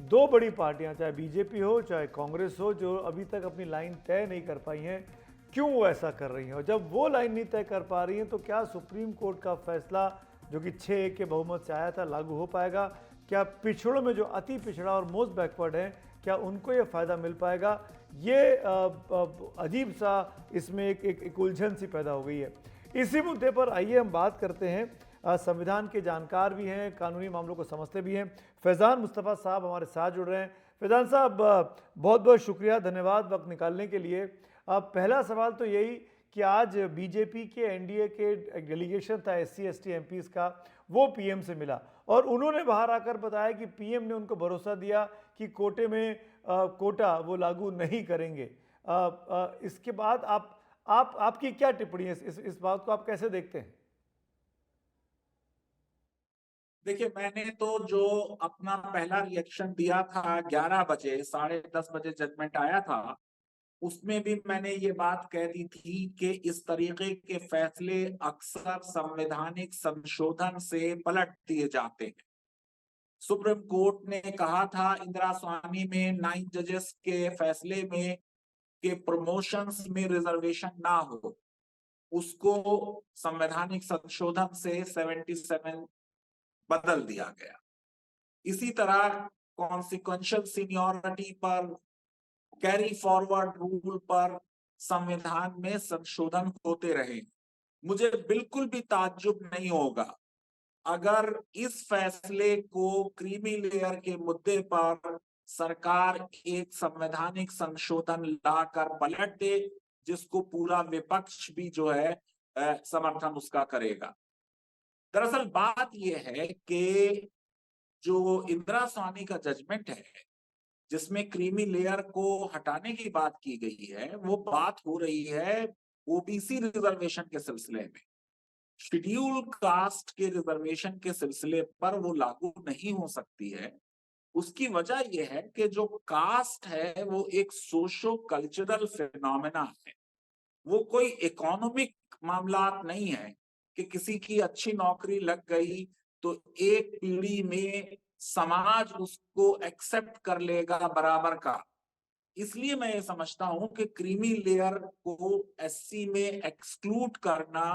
दो बड़ी पार्टियां, चाहे बीजेपी हो चाहे कांग्रेस हो, जो अभी तक अपनी लाइन तय नहीं कर पाई हैं, क्यों वो ऐसा कर रही हैं? और जब वो लाइन नहीं तय कर पा रही हैं तो क्या सुप्रीम कोर्ट का फैसला जो कि 6-1 के बहुमत से आया था लागू हो पाएगा? क्या पिछड़ों में जो अति पिछड़ा और मोस्ट बैकवर्ड हैं, क्या उनको ये फ़ायदा मिल पाएगा? ये अजीब सा इसमें एक उलझन सी पैदा हो गई है। इसी मुद्दे पर आइए हम बात करते हैं। संविधान के जानकार भी हैं, कानूनी मामलों को समझते भी हैं। फैज़ान मुस्तफ़ा साहब हमारे साथ जुड़ रहे हैं। फैज़ान साहब, बहुत बहुत शुक्रिया, धन्यवाद वक्त निकालने के लिए। पहला सवाल तो यही कि आज बीजेपी के एनडीए के एक डेलीगेशन था एससी एसटी एमपीज़ का, वो पीएम से मिला और उन्होंने बाहर आकर बताया कि पीएम ने उनको भरोसा दिया कि कोटे में कोटा वो लागू नहीं करेंगे। इसके बाद आपकी क्या टिप्पणी है? इस बात को आप कैसे देखते हैं? देखिए, मैंने तो जो अपना पहला रिएक्शन दिया था 11 बजे, 10:30 बजे जजमेंट आया था, उसमें भी मैंने ये बात कह दी थी कि इस तरीके के फैसले अक्सर संवैधानिक संशोधन से पलट दिए जाते हैं। सुप्रीम कोर्ट ने कहा था इंदिरा स्वामी में 9 जजेस के फैसले में कि प्रमोशंस में रिजर्वेशन ना हो, उसको संवैधानिक संशोधन से 77 बदल दिया गया। इसी तरह कॉन्सिक्वेंशियल सीनियरिटी पर, कैरी फॉरवर्ड रूल पर संविधान में संशोधन होते रहे। मुझे बिल्कुल भी ताज्जुब नहीं होगा अगर इस फैसले को क्रीमी लेयर के मुद्दे पर सरकार एक संवैधानिक संशोधन लाकर पलट दे, जिसको पूरा विपक्ष भी जो है समर्थन उसका करेगा। दरअसल बात यह है कि जो इंदिरा स्वामी का जजमेंट है, जिसमें क्रीमी लेयर को हटाने की बात की गई है, वो बात हो रही है ओबीसी रिजर्वेशन के सिलसिले में। शेड्यूल कास्ट के रिजर्वेशन के सिलसिले पर वो लागू नहीं हो सकती है। उसकी वजह यह है कि जो कास्ट है वो एक सोशो कल्चरल फिनोमेना है। वो कोई इकोनॉमिक मामलात नहीं है कि किसी की अच्छी नौकरी लग गई तो एक पीढ़ी में समाज उसको एक्सेप्ट कर लेगा बराबर का। इसलिए मैं ये समझता हूं कि क्रीमी लेयर को एससी में एक्सक्लूड करना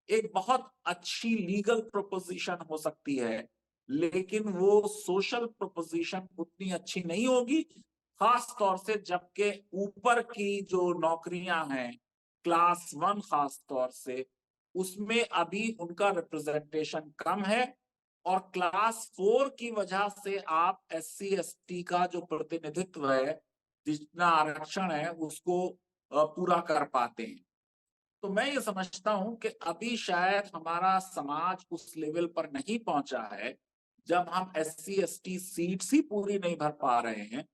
एक बहुत अच्छी लीगल प्रोपोजिशन हो सकती है, लेकिन वो सोशल प्रोपोजिशन उतनी अच्छी नहीं होगी, खास तौर से जबकि ऊपर की जो नौकरियां हैं, क्लास 1 खास तौर से, उसमें अभी उनका रिप्रेजेंटेशन कम है और क्लास 4 की वजह से आप एससी एसटी का जो प्रतिनिधित्व है, जितना आरक्षण है, उसको पूरा कर पाते हैं। तो मैं ये समझता हूं कि अभी शायद हमारा समाज उस लेवल पर नहीं पहुंचा है, जब हम एससी एसटी सीट्स ही पूरी नहीं भर पा रहे हैं,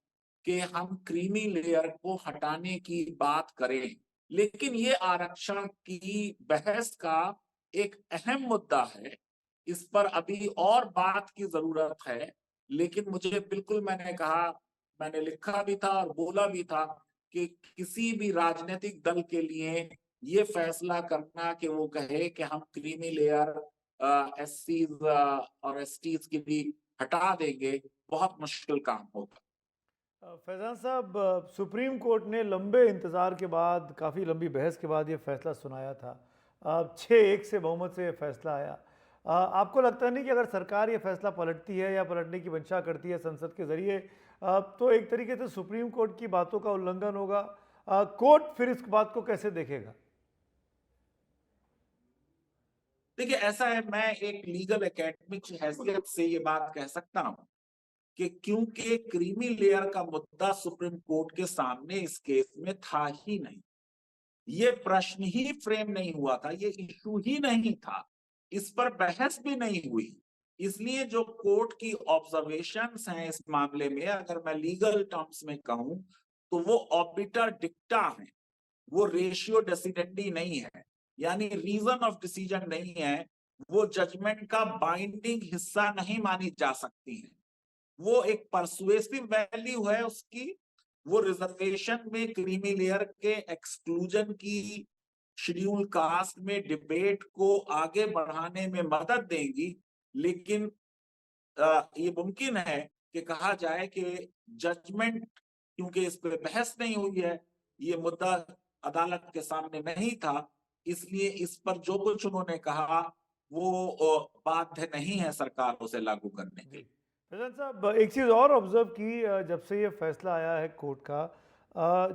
कि हम क्रीमी लेयर को हटाने की बात करें। लेकिन ये आरक्षण की बहस का एक अहम मुद्दा है। इस पर अभी और बात की जरूरत है, लेकिन मुझे बिल्कुल, मैंने कहा, मैंने लिखा भी था और बोला भी था कि किसी भी राजनीतिक दल के लिए ये फैसला करना कि वो कहे कि हम क्रीमी लेयर एससीज और एसटीज की भी हटा देंगे, बहुत मुश्किल काम होगा। फैज़ान साहब, सुप्रीम कोर्ट ने लंबे इंतज़ार के बाद, काफ़ी लंबी बहस के बाद ये फैसला सुनाया था। 6-1 से बहुमत से ये फैसला आया। आपको लगता नहीं कि अगर सरकार ये फैसला पलटती है या पलटने की मंशा करती है संसद के ज़रिए, तो एक तरीके से सुप्रीम कोर्ट की बातों का उल्लंघन होगा? कोर्ट फिर इस बात को कैसे देखेगा? देखिए, ऐसा है, मैं एक लीगल एकेडमिक हैसियत से ये बात कह सकता हूँ कि क्योंकि क्रीमी लेयर का मुद्दा सुप्रीम कोर्ट के सामने इस केस में था ही नहीं, ये प्रश्न ही फ्रेम नहीं हुआ था, ये इशू ही नहीं था, इस पर बहस भी नहीं हुई। इसलिए जो कोर्ट की ऑब्जर्वेशंस हैं इस मामले में, अगर मैं लीगल टर्म्स में कहूं, तो वो ऑबिटर डिक्टा है, वो रेशियो डेसिडेंडी नहीं है, यानी रीजन ऑफ डिसीजन नहीं है, वो जजमेंट का बाइंडिंग हिस्सा नहीं मानी जा सकती है। वो एक परसुएसिव वैल्यू है उसकी, वो रिजर्वेशन में क्रीमी लेयर के एक्सक्लूजन की, शेड्यूल कास्ट में डिबेट को आगे बढ़ाने में मदद देंगी। लेकिन ये मुमकिन है कि कहा जाए कि जजमेंट, क्योंकि इस पे बहस नहीं हुई है, ये मुद्दा अदालत के सामने नहीं था, इसलिए इस पर जो कुछ उन्होंने कहा वो बाध्य नहीं है सरकार उसे लागू करने जी। के। फैजान साहब, एक चीज़ और ऑब्जर्व की जब से ये फैसला आया है कोर्ट का,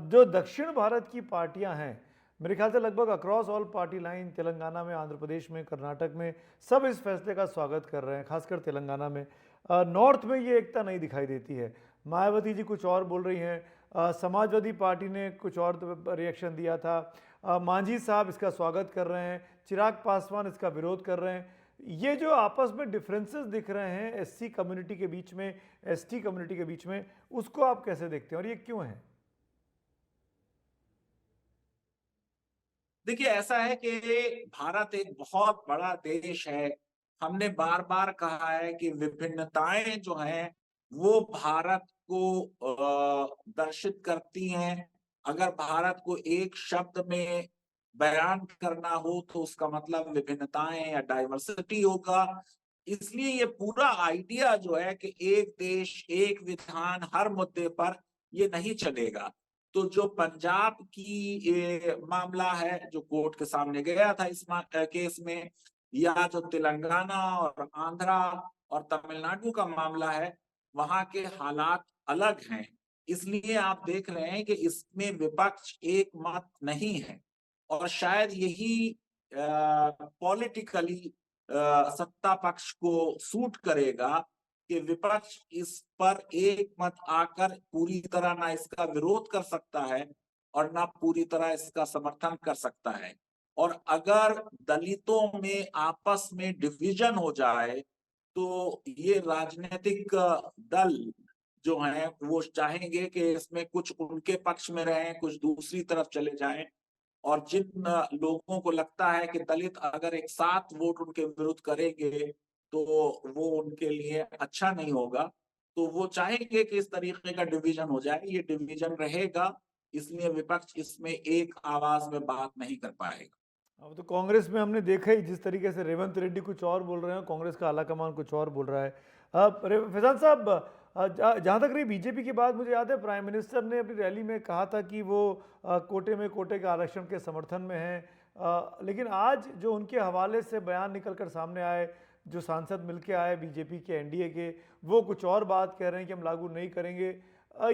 जो दक्षिण भारत की पार्टियां हैं, मेरे ख्याल से लगभग across all party line, Telangana में, आंध्र प्रदेश में, कर्नाटक में, सब इस फैसले का स्वागत कर रहे हैं, खासकर तेलंगाना में। नॉर्थ में ये एकता नहीं दिखाई देती है। मायावती जी कुछ और बोल रही हैं, समाजवादी पार्टी ने कुछ और रिएक्शन दिया था, मांझी साहब इसका स्वागत कर रहे हैं, चिराग पासवान इसका विरोध कर रहे हैं। ये जो आपस में डिफरेंसेस दिख रहे हैं एससी कम्युनिटी के बीच में, एसटी कम्युनिटी के बीच में, उसको आप कैसे देखते हैं और ये क्यों है? देखिए, ऐसा है कि भारत एक बहुत बड़ा देश है। हमने बार बार कहा है कि विभिन्नताएं जो हैं वो भारत को दर्शित करती हैं। अगर भारत को एक शब्द में बयान करना हो तो उसका मतलब विभिन्नताएं या डाइवर्सिटी होगा। इसलिए ये पूरा आइडिया जो है कि एक देश एक विधान हर मुद्दे पर, ये नहीं चलेगा। तो जो पंजाब की मामला है जो कोर्ट के सामने गया था इस केस में, या जो तेलंगाना और आंध्रा और तमिलनाडु का मामला है, वहां के हालात अलग हैं। इसलिए आप देख रहे हैं कि इसमें विपक्ष एक मत नहीं है, और शायद यही पॉलिटिकली सत्ता पक्ष को सूट करेगा कि विपक्ष इस पर एक मत आकर पूरी तरह ना इसका विरोध कर सकता है और ना पूरी तरह इसका समर्थन कर सकता है। और अगर दलितों में आपस में डिवीजन हो जाए तो ये राजनीतिक दल जो हैं वो चाहेंगे कि इसमें कुछ उनके पक्ष में रहें, कुछ दूसरी तरफ चले जाएं। और जिन लोगों को लगता है कि दलित अगर एक साथ वोट उनके विरुद्ध करेंगे तो वो उनके लिए अच्छा नहीं होगा, तो वो चाहेंगे कि इस तरीके का डिवीजन हो जाए। ये डिवीजन रहेगा, इसलिए विपक्ष इसमें एक आवाज में बात नहीं कर पाएगा। अब तो कांग्रेस में हमने देखा ही, जिस तरीके से रेवंत रेड्डी कुछ और बोल रहे हैं, कांग्रेस का आला कमान कुछ और बोल रहा है। फैजान साहब, जहाँ तक रही बीजेपी की बात, मुझे याद है प्राइम मिनिस्टर ने अपनी रैली में कहा था कि वो कोटे में कोटे के आरक्षण के समर्थन में हैं। लेकिन आज जो उनके हवाले से बयान निकल कर सामने आए, जो सांसद मिलके आए बीजेपी के, एनडीए के, वो कुछ और बात कह रहे हैं कि हम लागू नहीं करेंगे।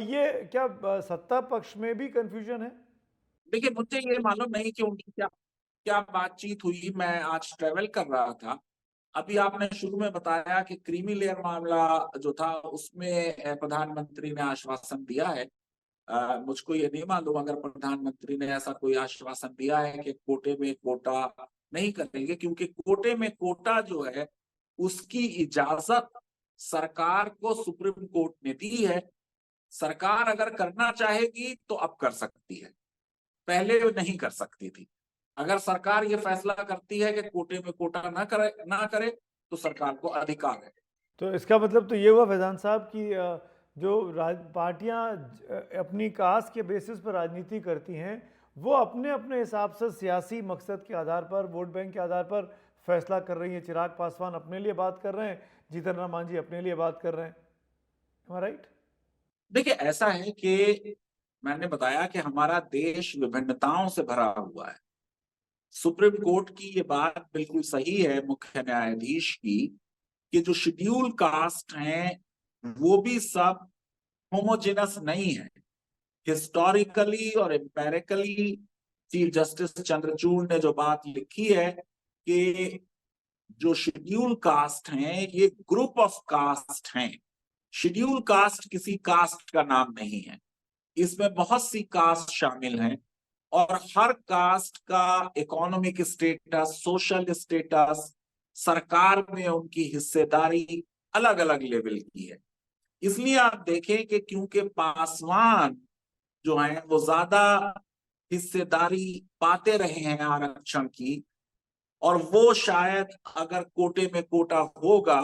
ये क्या सत्ता पक्ष में भी कंफ्यूजन है? देखिए, मुझे ये मालूम नहीं कि उनकी क्या क्या बातचीत हुई। मैं आज ट्रेवल कर रहा था। अभी आपने शुरू में बताया कि क्रीमी लेयर मामला जो था उसमें प्रधानमंत्री ने आश्वासन दिया है। मुझको ये नहीं मालूम अगर प्रधानमंत्री ने ऐसा कोई आश्वासन दिया है कि कोटे में कोटा नहीं करेंगे, क्योंकि कोटे में कोटा जो है उसकी इजाजत सरकार को सुप्रीम कोर्ट ने दी है। सरकार अगर करना चाहेगी तो अब कर सकती है, पहले वो नहीं कर सकती थी। अगर सरकार ये फैसला करती है कि कोटे में कोटा ना करे तो सरकार को अधिकार है। तो इसका मतलब तो ये हुआ फैजान साहब कि जो पार्टियां अपनी कास्ट के बेसिस पर राजनीति करती हैं, वो अपने अपने हिसाब से सियासी मकसद के आधार पर, वोट बैंक के आधार पर फैसला कर रही हैं। चिराग पासवान अपने लिए बात कर रहे हैं, जीतन राम मांझी अपने लिए बात कर रहे हैं। राइट? देखिए, ऐसा है कि मैंने बताया कि हमारा देश विभिन्नताओं से भरा हुआ है। सुप्रीम कोर्ट की ये बात बिल्कुल सही है, मुख्य न्यायाधीश की, कि जो शेड्यूल कास्ट हैं वो भी सब होमोजेनस नहीं है। हिस्टोरिकली और एम्पेरिकली चीफ जस्टिस चंद्रचूड़ ने जो बात लिखी है कि जो शेड्यूल कास्ट हैं ये ग्रुप ऑफ कास्ट हैं। शेड्यूल कास्ट किसी कास्ट का नाम नहीं है, इसमें बहुत सी कास्ट शामिल हैं, और हर कास्ट का इकोनॉमिक स्टेटस, सोशल स्टेटस, सरकार में उनकी हिस्सेदारी अलग अलग लेवल की है। इसलिए आप देखें कि क्योंकि पासवान जो है वो ज्यादा हिस्सेदारी पाते रहे हैं आरक्षण की, और वो शायद अगर कोटे में कोटा होगा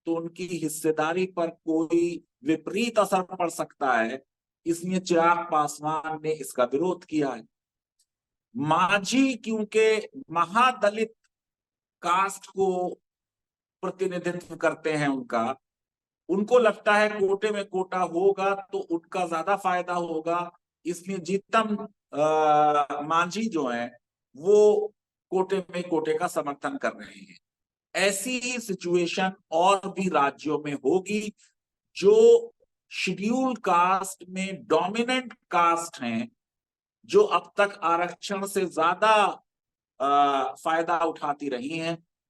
तो उनकी हिस्सेदारी पर कोई विपरीत असर पड़ सकता है, इसलिए चिराग पासवान ने इसका विरोध किया है। मांझी क्योंकि महादलित कास्ट को प्रतिनिधित्व करते हैं, उनको लगता है कोटे में कोटा होगा तो उनका ज्यादा फायदा होगा, इसलिए जीतन मांझी जो है वो कोटे में कोटे का समर्थन कर रहे हैं। ऐसी ही सिचुएशन और भी राज्यों में होगी। जो शेड्यूल कास्ट में डोमिनेंट कास्ट हैं, जो अब तक आरक्षण से ज्यादा फायदा उठाती रही हैं,